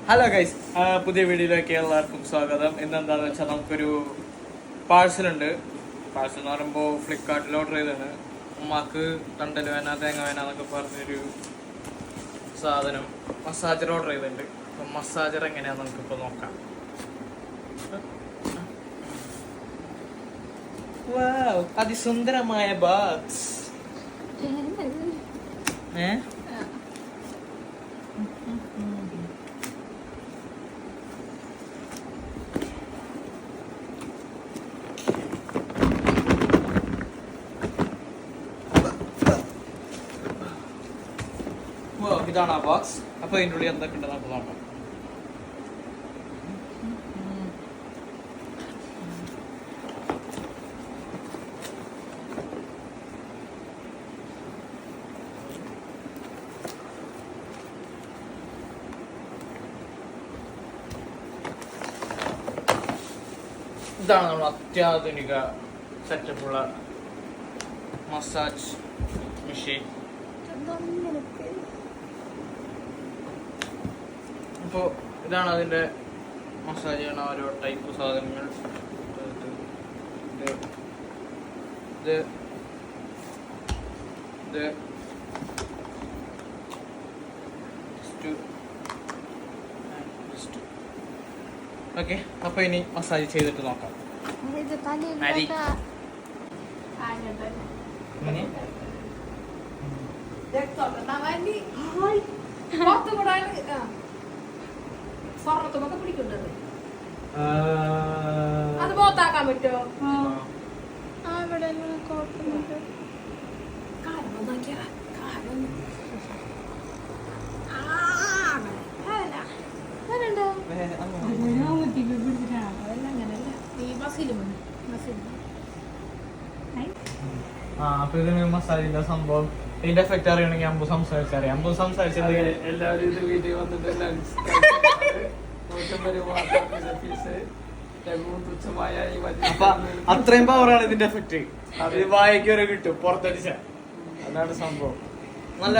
Hello guys, പുതിയ വീഡിയോയിലേക്ക് എല്ലാവർക്കും സ്വാഗതം. ഇന്നെന്താണെന്ന് വെച്ചാൽ നമുക്കൊരു പാഴ്സലുണ്ട്. പാഴ്സൽ എന്ന് പറയുമ്പോൾ ഫ്ലിപ്കാർട്ടിൽ ഓർഡർ ചെയ്തതാണ്. ഉമ്മാക്ക് തണ്ടൽ വേന തേങ്ങ വേന എന്നൊക്കെ പറഞ്ഞൊരു സാധനം മസാജർ ഓർഡർ ചെയ്തിട്ടുണ്ട്. അപ്പം മസാജർ എങ്ങനെയാണെന്ന് നമുക്കിപ്പോൾ നോക്കാം. അതിസുന്ദരമായ ബോക്സ്. ഇതാണ് ആ ബോക്സ്. അപ്പൊ ഇതിൻ്റെ ഉള്ളിൽ എന്തൊക്കെ ഉണ്ട് നമുക്ക് നോക്കാം. ഇതാണ് നമ്മൾ അത്യാധുനിക സെറ്റപ്പുള്ള മസാജ് മെഷീൻ. അപ്പോൾ ഇതാണ് അതിൻ്റെ മസാജ് ചെയ്യണ ഓരോ ടൈപ്പ് സാധനങ്ങൾ. ഓക്കെ, അപ്പൊ ഇനി മസാജ് ചെയ്തിട്ട് നോക്കാം. സ്വർണത്തൊക്കെ പിടിക്കുന്നത് അത് പോത്താക്കാൻ പറ്റുമോ? അപ്പൊ ഇതിന് മസാജിന്റെ സംഭവം ഇതിന്റെ എഫക്ട് അറിയണമെങ്കിൽ അമ്പു സംസാരിച്ചറിയാം. അമ്പു സംസാരിച്ചത് എല്ലാവരും ഇത് വീട്ടിൽ വന്നിട്ട് അപ്പൊ അത്രയും പവറാണ് ഇതിന്റെ എഫക്ട്. അത് വായിക്ക് വരെ കിട്ടും പുറത്തടിച്ച. അതാണ് സംഭവം. നല്ല